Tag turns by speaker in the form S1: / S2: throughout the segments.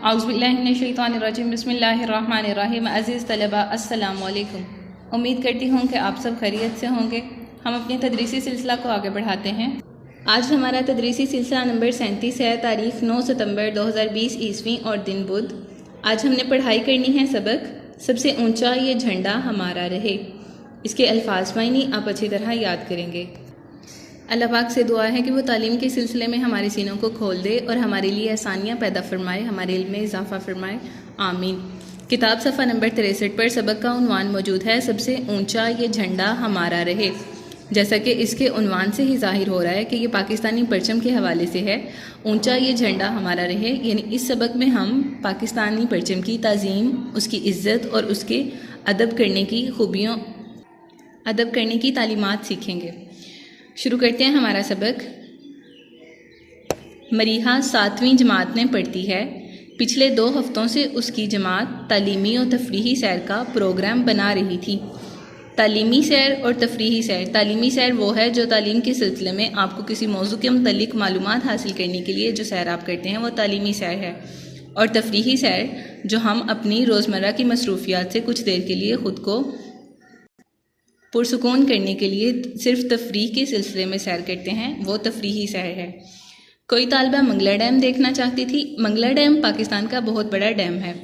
S1: औज़ुबिल्लाहिमिनश्शैतानिर्रजीम बिस्मिल्लाहिर्रहमानिर्रहीम। अज़ीज़ तलबा अस्सलामु अलैकुम। उम्मीद करती हूँ कि आप सब खैरियत से होंगे। हम अपने तदरीसी सिलसिला को आगे बढ़ाते हैं। आज हमारा तदरीसी सिलसिला नंबर 37 है। तारीख़ 9 सितंबर 2020 ईस्वी और दिन बुध। आज हमने पढ़ाई करनी है सबक सबसे ऊंचा ये झंडा हमारा रहे। इसके अल्फाज मायनी आप अच्छी तरह याद करेंगे। अल्लाह पाक से दुआ है कि वो तालीम के सिलसिले में हमारे सीनों को खोल दे और हमारे लिए आसानियाँ पैदा फरमाए, हमारे इल्म में इजाफ़ा फरमाए, आमीन। किताब सफ़ा नंबर 63 पर सबक का उन्वान मौजूद है, सबसे ऊंचा ये झंडा हमारा रहे। जैसा कि इसके उन्वान से ही ज़ाहिर हो रहा है कि ये पाकिस्तानी परचम के हवाले से है। ऊंचा ये झंडा हमारा रहे, यानी इस सबक में हम पाकिस्तानी परचम की ताज़ीम, उसकी इज़्ज़त और उसके अदब करने की खूबियों, अदब करने की तालीमात सीखेंगे। शुरू करते हैं हमारा सबक। मरीहा 7वीं जमात में पढ़ती है। पिछले 2 हफ्तों से उसकी जमात तालीमी और तफरीही सैर का प्रोग्राम बना रही थी। तालीमी सैर और तफरीही सैर, तालीमी सैर वो है जो तालीम के सिलसिले में आपको किसी मौजू के मुतल्लिक मालूमात हासिल करने के लिए जो सैर आप करते हैं वो तालीमी सैर है। और तफरीही सैर जो हम अपनी रोज़मर्रा की मसरूफियात से कुछ देर के लिए ख़ुद को पुरसुकून करने के लिए सिर्फ तफरीह के सिलसिले में सैर करते हैं, वो तफरीही सैर है। कोई तालिबा मंगला डैम देखना चाहती थी। मंगला डैम पाकिस्तान का बहुत बड़ा डैम है।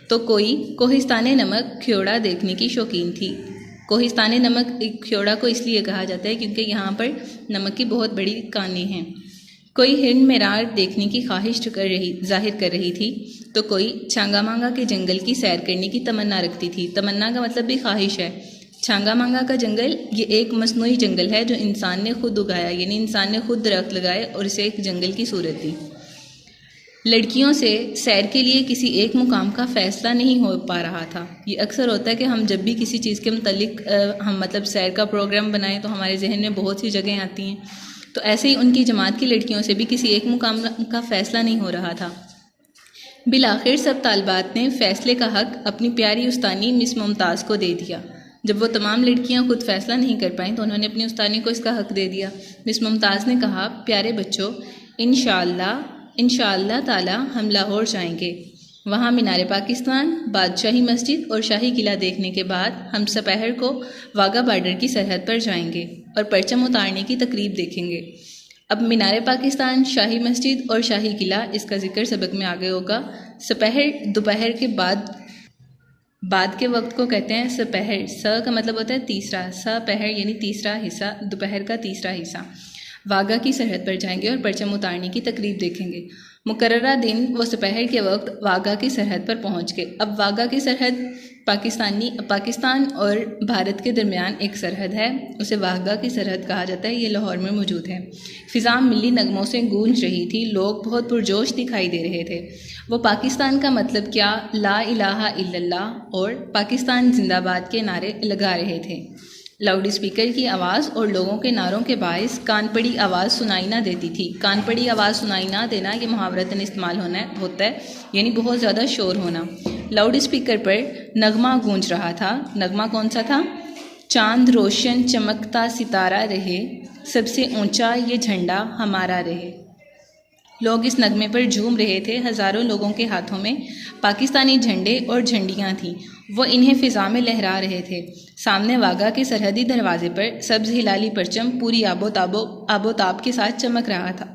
S1: तो कोई कोहिस्तान नमक ख्योड़ा देखने की शौकीन थी। कोहिस्तान नमक ख्योड़ा को इसलिए कहा जाता है क्योंकि यहाँ पर नमक की बहुत बड़ी कानें हैं। कोई हिरन मेरार देखने की ख्वाहिश जाहिर कर रही थी। तो कोई छांगा मांगा के जंगल की सैर करने की तमन्ना रखती थी। तमन्ना का मतलब भी ख्वाहिश है। छांगा मांगा का जंगल ये एक मसनूई जंगल है जो इंसान ने खुद उगाया, यानी इंसान ने खुद दरख्त लगाए और इसे एक जंगल की सूरत दी। लड़कियों से सैर के लिए किसी एक मुकाम का फ़ैसला नहीं हो पा रहा था। ये अक्सर होता है कि हम जब भी किसी चीज़ के मुतल्लिक हम सैर का प्रोग्राम बनाएं तो हमारे जहन में बहुत सी जगहें आती हैं। तो ऐसे ही उनकी जमात की लड़कियों से भी किसी एक मुकाम का फ़ैसला नहीं हो रहा था। बिलाखिर सब तालिबात ने फ़ैसले का हक़ अपनी प्यारी उस्तानी मिस मुमताज़ को दे दिया। जब वो तमाम लड़कियां खुद फैसला नहीं कर पाईं तो उन्होंने अपनी उस्तानी को इसका हक़ दे दिया। मिस मुमताज़ ने कहा, प्यारे बच्चों, इंशाअल्लाह ताला हम लाहौर जाएंगे। वहाँ मीनार पाकिस्तान, बादशाही मस्जिद और शाही किला देखने के बाद हम दोपहर को वाघा बॉर्डर की सरहद पर जाएंगे और परचम उतारने की तकरीब देखेंगे। अब मीनार पाकिस्तान, शाही मस्जिद और शाही किला, इसका जिक्र सबक में आगे होगा। दोपहर के बाद के वक्त को कहते हैं सपहर। स का मतलब होता है तीसरा, सपहर यानी तीसरा हिस्सा, दोपहर का तीसरा हिस्सा। वाघा की सरहद पर जाएंगे और परचम उतारने की तकरीब देखेंगे। मुकर्ररा दिन वो सपहर के वक्त वाघा की सरहद पर पहुंच गए। अब वाघा की सरहद पाकिस्तान और भारत के दरमियान एक सरहद है, उसे वाघा की सरहद कहा जाता है। ये लाहौर में मौजूद है। फ़िज़ा मिली नगमों से गूंज रही थी। लोग बहुत पुरजोश दिखाई दे रहे थे। वो पाकिस्तान का मतलब क्या, ला इलाहा इल्लल्लाह और पाकिस्तान जिंदाबाद के नारे लगा रहे थे। लाउड स्पीकर की आवाज़ और लोगों के नारों के बायस कान पड़ी आवाज़ सुनाई ना देती थी। कान पड़ी आवाज़ सुनाई ना देना ये मुहावरतन इस्तेमाल होता है, यानी बहुत ज़्यादा शोर होना। लाउड स्पीकर पर नगमा गूंज रहा था। नगमा कौन सा था? चांद रोशन चमकता सितारा रहे, सबसे ऊंचा ये झंडा हमारा रहे। लोग इस नगमे पर झूम रहे थे। हज़ारों लोगों के हाथों में पाकिस्तानी झंडे और झंडियाँ थीं। वो इन्हें फ़िज़ा में लहरा रहे थे। सामने वाघा के सरहदी दरवाजे पर सब्ज़ हिलाली परचम पूरी आबोताब के साथ चमक रहा था।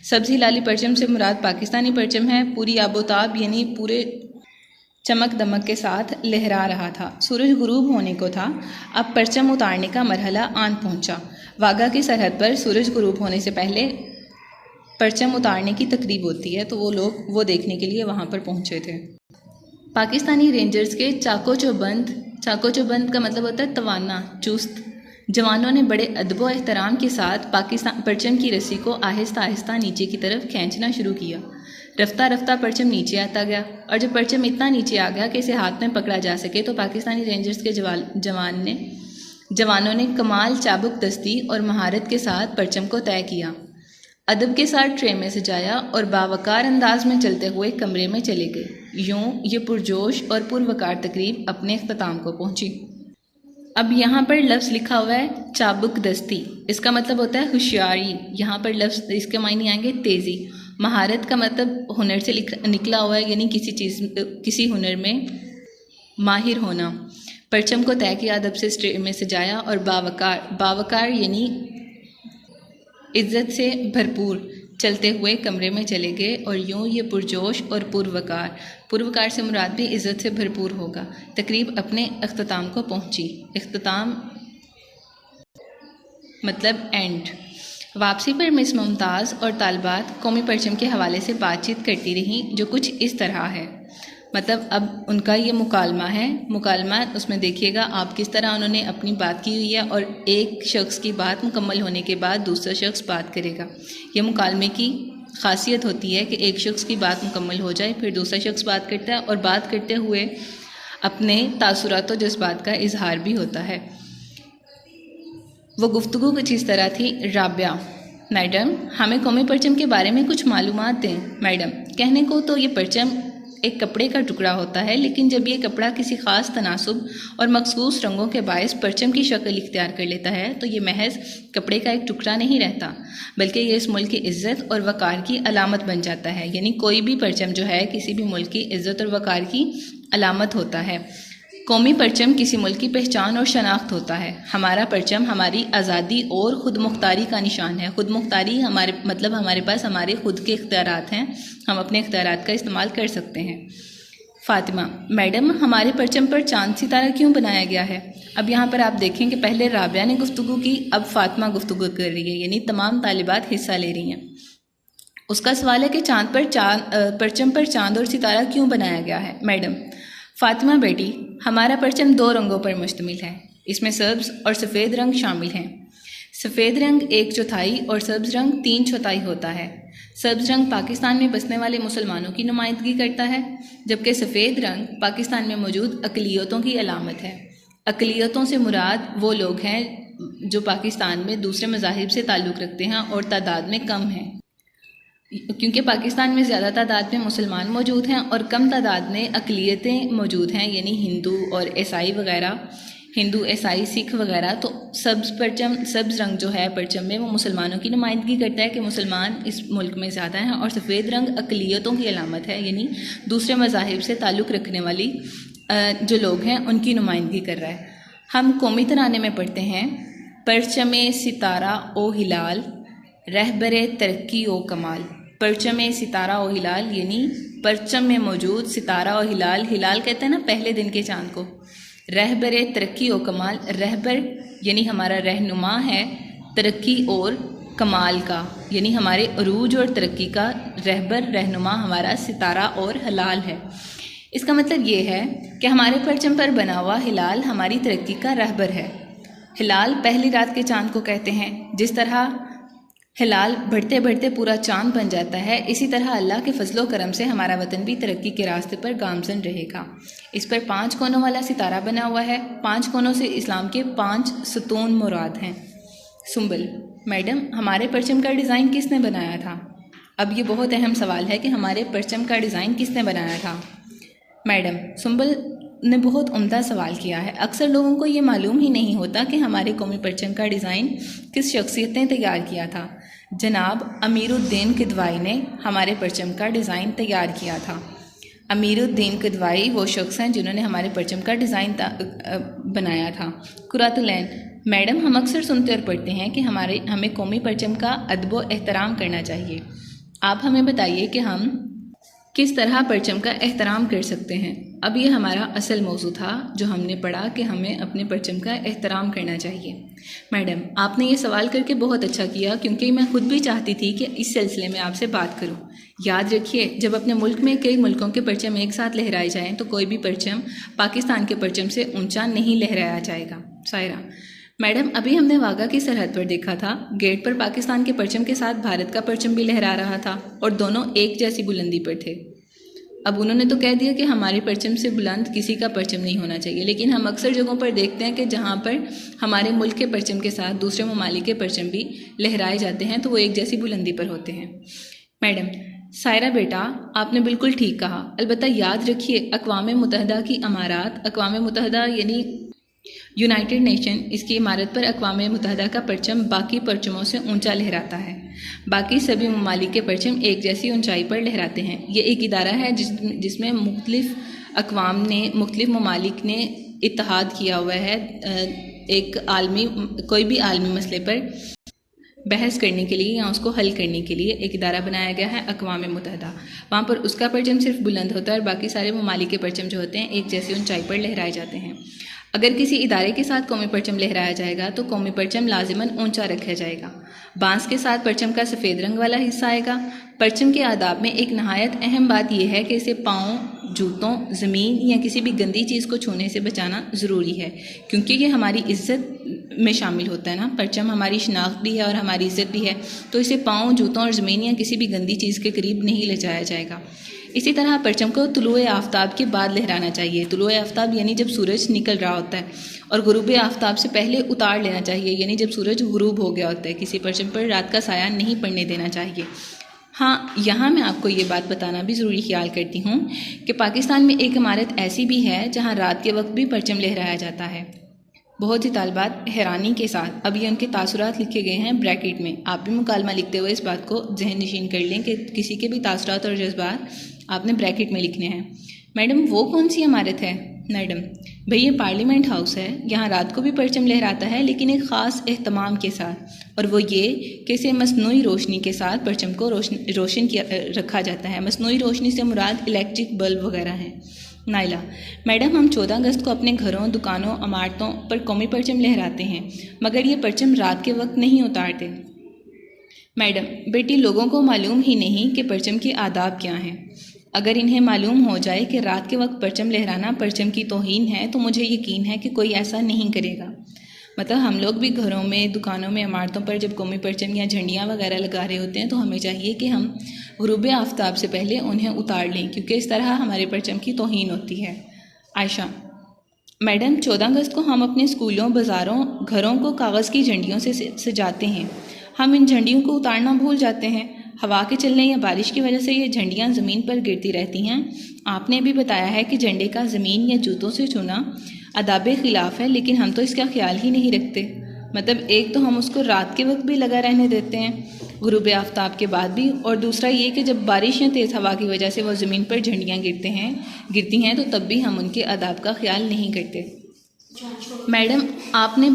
S1: सब्ज़ हिलाली परचम से मुराद पाकिस्तानी परचम है। पूरी आबोताब यानी पूरे चमक दमक के साथ लहरा रहा था। सूरज गुरूब होने को था। अब परचम उतारने का मरहला आन पहुँचा। वाघा की सरहद पर सूरज गुरूब होने से पहले परचम उतारने की तकरीब होती है, तो वो लोग वो देखने के लिए वहाँ पर पहुँचे थे। पाकिस्तानी रेंजर्स के चाको चौबंद का मतलब होता है तवाना, चुस्त जवानों ने बड़े अदब एहतराम के साथ पाकिस्तान परचम की रस्सी को आहिस्ता आहिस्ता नीचे की तरफ खींचना शुरू किया। रफ्ता रफ्ता परचम नीचे आता गया और जब परचम इतना नीचे आ गया कि इसे हाथ में पकड़ा जा सके तो पाकिस्तानी रेंजर्स के जवानों ने कमाल चाबुक दस्ती और महारत के साथ परचम को तय किया। अदब के साथ ट्रे में सजाया और बावकार अंदाज में चलते हुए कमरे में चले गए। यूं ये पुरजोश और पुरवकार तकरीब अपने अख्ताम को पहुंची। अब यहाँ पर लफ्ज़ लिखा हुआ है चाबुक दस्ती, इसका मतलब होता है होशियारी। यहाँ पर लफ्ज़ इसके मायने आएंगे तेज़ी। महारत का मतलब हुनर से निकला हुआ है, यानी किसी हुनर में माहिर होना। परचम को तय किया, अदब से स्ट्रे में सजाया। और बावकार यानी इज्जत से भरपूर चलते हुए कमरे में चले गए। और यूं ये पुरजोश और पुरवकार से मुराद भी इज्जत से भरपूर होगा। तकरीब अपने अख्ताम को पहुंची। इख्तिताम मतलब एंड। वापसी पर मिस मुमताज़ और तालबात कौमी परचम के हवाले से बातचीत करती रहीं, जो कुछ इस तरह है। मतलब अब उनका ये मुकालमा है। मुकालमा उसमें देखिएगा आप किस तरह उन्होंने अपनी बात की हुई है, और एक शख्स की बात मुकम्मल होने के बाद दूसरा शख्स बात करेगा। ये मुकालमे की खासियत होती है कि एक शख्स की बात मुकम्मल हो जाए, फिर दूसरा शख्स बात करता है, और बात करते हुए अपने तासुरात और जज्बात का इजहार भी होता है। वो गुफ्तगू कुछ इस तरह थी। राबिया: मैडम, हमें कौमी परचम के बारे में कुछ मालूमात दें। मैडम: कहने को तो ये परचम एक कपड़े का टुकड़ा होता है, लेकिन जब ये कपड़ा किसी ख़ास तनासुब और मखसूस रंगों के बायस परचम की शक्ल इख्तियार कर लेता है, तो ये महज कपड़े का एक टुकड़ा नहीं रहता, बल्कि ये इस मुल्क की इज़्ज़त और वक़ार की अलामत बन जाता है। यानी कोई भी परचम जो है किसी भी मुल्क की इज़्ज़त और वक़ार की अलामत होता है। कौमी परचम किसी मुल्क की पहचान और शनाख्त होता है। हमारा परचम हमारी आज़ादी और ख़ुद मुख्तारी का निशान है। ख़ुद मुख्तारी हमारे पास हमारे ख़ुद के इख्तियारात हैं, हम अपने इख्तियारात का इस्तेमाल कर सकते हैं। फ़ातिमा: मैडम, हमारे परचम पर चांद सितारा क्यों बनाया गया है? अब यहाँ पर आप देखें कि पहले राबिया ने गुफ्तगू की, अब फ़ातिमा गुफ्तगू कर रही है, यानी तमाम तालिबात हिस्सा ले रही हैं। उसका सवाल है कि परचम पर चांद और सितारा क्यों बनाया गया है? मैडम: फ़ातिमा बेटी, हमारा परचम 2 रंगों पर मुश्तमिल है। इसमें सब्ज़ और सफ़ेद रंग शामिल हैं। सफ़ेद रंग 1/4 और सब्ज़ रंग 3/4 होता है। सब्ज़ रंग पाकिस्तान में बसने वाले मुसलमानों की नुमाइंदगी करता है, जबकि सफ़ेद रंग पाकिस्तान में मौजूद अक़लियतों की अलामत है। अक़लियतों से मुराद वो लोग हैं जो पाकिस्तान में दूसरे मज़ाहिब से ताल्लुक़ रखते हैं और तादाद में कम हैं, क्योंकि पाकिस्तान में ज़्यादा तादाद में मुसलमान मौजूद हैं और कम तादाद में अक़लियतें मौजूद हैं, यानी हिंदू और ईसाई वगैरह, हिंदू ईसाई सिख वगैरह। तो सब्ज़ रंग जो है परचम में वो मुसलमानों की नुमाइंदगी करता है कि मुसलमान इस मुल्क में ज़्यादा हैं, और सफ़ेद रंग अक़लियतों की अलामत है, यानी दूसरे मज़ाहिब से ताल्लुक़ रखने वाली जो लोग हैं उनकी नुमाइंदगी कर रहा है। हम कौमी तराने में पढ़ते हैं: परचमे सितारा ओ हिलाल, रहबरे तरक्की ओ कमाल। परचम सितारा ओ हिलाल यानी परचम में मौजूद सितारा और हिलाल, हिलाल कहते हैं ना पहले दिन के चांद को। रहबर तरक्की और कमाल, रहबर यानी हमारा रहनुमा है, तरक्की और कमाल का यानी हमारे अरूज और तरक्की का रहबर रहनुमा हमारा सितारा और हिलाल है। इसका मतलब ये है कि हमारे परचम पर बना हुआ हिलाल हमारी तरक्की का रहबर है। हिलाल पहली रात के चांद को कहते हैं। जिस तरह हिलाल बढ़ते बढ़ते पूरा चांद बन जाता है, इसी तरह अल्लाह के फजलो करम से हमारा वतन भी तरक्की के रास्ते पर गामजन रहेगा। इस पर 5 कोनों वाला सितारा बना हुआ है। 5 कोनों से इस्लाम के 5 सतून मुराद हैं। सुंबल: मैडम, हमारे परचम का डिज़ाइन किसने बनाया था? अब ये बहुत अहम सवाल है कि हमारे परचम का डिज़ाइन किसने बनाया था। मैडम, सुंबल ने बहुत उम्दा सवाल किया है। अक्सर लोगों को ये मालूम ही नहीं होता कि हमारे कौमी परचम का डिज़ाइन किस शख्सियत ने तैयार किया था। जनाब अमीरुद्दीन किदवाई ने हमारे परचम का डिज़ाइन तैयार किया था। अमीरुद्दीन किदवाई वो शख्स हैं जिन्होंने हमारे परचम का डिज़ाइन बनाया था। कुरातुलैन: मैडम, हम अक्सर सुनते और पढ़ते हैं कि हमें कौमी परचम का अदब व एहतराम करना चाहिए। आप हमें बताइए कि हम किस तरह परचम का एहतराम कर सकते हैं। अब ये हमारा असल मौजू था जो हमने पढ़ा कि हमें अपने परचम का एहतराम करना चाहिए। मैडम, आपने ये सवाल करके बहुत अच्छा किया, क्योंकि मैं खुद भी चाहती थी कि इस सिलसिले में आपसे बात करूं। याद रखिए, जब अपने मुल्क में कई मुल्कों के परचम एक साथ लहराए जाएं तो कोई भी परचम पाकिस्तान के परचम से ऊंचा नहीं लहराया जाएगा। सायरा: मैडम, अभी हमने वाघा की सरहद पर देखा था, गेट पर पाकिस्तान के परचम के साथ भारत का परचम भी लहरा रहा था और दोनों एक जैसी बुलंदी पर थे। अब उन्होंने तो कह दिया कि हमारे परचम से बुलंद किसी का परचम नहीं होना चाहिए, लेकिन हम अक्सर जगहों पर देखते हैं कि जहाँ पर हमारे मुल्क के परचम के साथ दूसरे ममालिक के परचम भी लहराए जाते हैं तो वो एक जैसी बुलंदी पर होते हैं। मैडम: सायरा बेटा, आपने बिल्कुल ठीक कहा। अलबत्ता याद रखिए, अक़वाम मुत्तहिदा की अमारात, अक़वाम मुत्तहिदा यानी यूनाइटेड नेशन इसकी इमारत पर अक़वाम मुत्तहिदा का परचम बाकी परचमों से ऊंचा लहराता है। बाकी सभी ममालिक के परचम एक जैसी ऊंचाई पर लहराते हैं। ये एक इदारा है जिसमें मुख्तलिफ अक़वाम ने, मुख्तलिफ ममालिक ने इत्तेहाद किया हुआ है एक कोई भी आलमी मसले पर बहस करने के लिए या उसको हल करने के लिए एक इदारा बनाया गया है अक़वाम मुत्तहिदा। वहाँ पर उसका परचम सिर्फ बुलंद होता है और बाकी सारे ममालिक के परचम जो होते हैं एक जैसी ऊंचाई पर लहराए जाते हैं। अगर किसी इदारे के साथ कौमी परचम लहराया जाएगा तो कौमी परचम लाजिमन ऊंचा रखा जाएगा। बांस के साथ परचम का सफ़ेद रंग वाला हिस्सा आएगा। परचम के आदाब में एक नहायत अहम बात यह है कि इसे पाँव, जूतों, ज़मीन या किसी भी गंदी चीज़ को छूने से बचाना ज़रूरी है, क्योंकि ये हमारी इज़्ज़त में शामिल होता है ना। परचम हमारी शनाख्त भी है और हमारी इज़्ज़त भी है, तो इसे पाँव, जूतों और ज़मीन या किसी भी गंदी चीज़ के करीब नहीं ले जाया जाएगा। इसी तरह परचम को तुलुए आफ्ताब के बाद लहराना चाहिए। तुलुए आफ्ताब यानी जब सूरज निकल रहा होता है, और गुरूब आफ्ताब से पहले उतार लेना चाहिए, यानी जब सूरज गुरूब हो गया होता है। किसी परचम पर रात का साया नहीं पड़ने देना चाहिए। हाँ, यहाँ मैं आपको ये बात बताना भी ज़रूरी ख्याल करती हूँ कि पाकिस्तान में एक इमारत ऐसी भी है जहाँ रात के वक्त भी परचम लहराया जाता है। बहुत ही तालबात हैरानी के साथ, अब ये उनके तासुरात लिखे गए हैं ब्रैकेट में। आप भी मुकालमा लिखते हुए इस बात को जहन नशीन कर लें कि किसी के भी तासुरात और जज्बात आपने ब्रैकेट में लिखने हैं। मैडम, वो कौन सी इमारत है? मैडम भाई, ये पार्लियामेंट हाउस है। यहाँ रात को भी परचम लहराता है, लेकिन एक ख़ास एहतमाम के साथ, और वो ये कि इसे मसनूई रोशनी के साथ परचम को रोशन किया रखा जाता है। मसनूई रोशनी से मुराद इलेक्ट्रिक बल्ब वगैरह हैं। नाइला, मैडम हम 14 अगस्त को अपने घरों, दुकानों, इमारतों पर कौमी परचम लहराते हैं, मगर ये परचम रात के वक्त नहीं उतारते। मैडम बेटी, लोगों को मालूम ही नहीं कि परचम के आदाब क्या हैं। अगर इन्हें मालूम हो जाए कि रात के वक्त परचम लहराना परचम की तौहीन है, तो मुझे यकीन है कि कोई ऐसा नहीं करेगा। मतलब हम लोग भी घरों में, दुकानों में, इमारतों पर जब कौमी परचम या झंडियाँ वगैरह लगा रहे होते हैं, तो हमें चाहिए कि हम गुरूब आफ्ताब से पहले उन्हें उतार लें, क्योंकि इस तरह हमारे परचम की तौहीन होती है। आयशा, मैडम 14 अगस्त को हम अपने स्कूलों, बाज़ारों, घरों को कागज़ की झंडियों से सजाते हैं। हम इन झंडियों को उतारना भूल जाते हैं। हवा के चलने या बारिश की वजह से ये झंडियाँ ज़मीन पर गिरती रहती हैं। आपने भी बताया है कि झंडे का ज़मीन या जूतों से छूना अदाब खिलाफ है, लेकिन हम तो इसका ख्याल ही नहीं रखते। मतलब एक तो हम उसको रात के वक्त भी लगा रहने देते हैं गुरूब आफ्ताब के बाद भी, और दूसरा ये कि जब बारिश या तेज़ हवा की वजह से वो ज़मीन पर झंडियाँ गिरती हैं तो तब भी हम उनके आदाब का ख्याल नहीं करते। मैडम आपने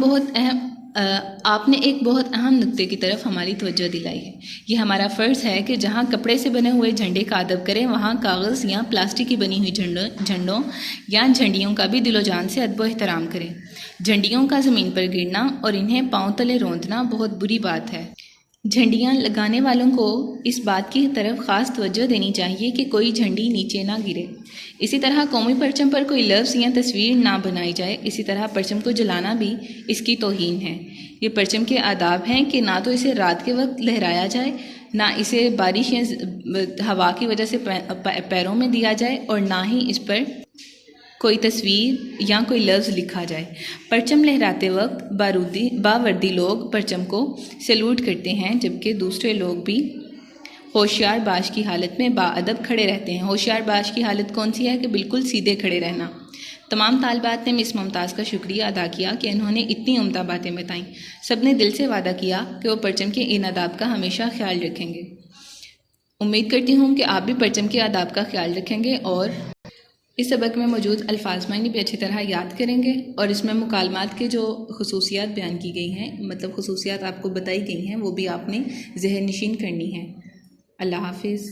S1: एक बहुत अहम नुक्ते की तरफ हमारी तवज्जो दिलाई है। ये हमारा फ़र्ज़ है कि जहाँ कपड़े से बने हुए झंडे का अदब करें, वहाँ कागज़ या प्लास्टिक की बनी हुई झंडों या झंडियों का भी दिलो जान से अदब एहतराम करें। झंडियों का ज़मीन पर गिरना और इन्हें पाँव तले रौंदना बहुत बुरी बात है। झंडियाँ लगाने वालों को इस बात की तरफ ख़ास तवज्जो देनी चाहिए कि कोई झंडी नीचे ना गिरे। इसी तरह कौमी परचम पर कोई लफ्ज़ या तस्वीर ना बनाई जाए। इसी तरह परचम को जलाना भी इसकी तौहीन है। ये परचम के आदाब हैं कि ना तो इसे रात के वक्त लहराया जाए, ना इसे बारिश या हवा की वजह से पैरों में दिया जाए, और ना ही इस पर कोई तस्वीर या कोई लफ्ज़ लिखा जाए। परचम लहराते वक्त बावर्दी लोग परचम को सैल्यूट करते हैं, जबकि दूसरे लोग भी होशियार बाश की हालत में बाअदब खड़े रहते हैं। होशियार बाश की हालत कौन सी है? कि बिल्कुल सीधे खड़े रहना। तमाम तालिबात ने मिस मुमताज़ का शुक्रिया अदा किया कि इन्होंने इतनी उम्दा बातें बताईं। सब ने दिल से वादा किया कि वो परचम के इन आदाब का हमेशा ख्याल रखेंगे। उम्मीद करती हूँ कि आप भी परचम के आदाब का ख्याल रखेंगे और इस सबक में मौजूद अल्फाज मानी भी अच्छी तरह याद करेंगे, और इसमें मुकालमात के जो खुसूसियात बयान की गई हैं, मतलब खुसूसियात आपको बताई गई हैं, वो भी आपने ज़हन नशीन करनी है। अल्लाह हाफिज़।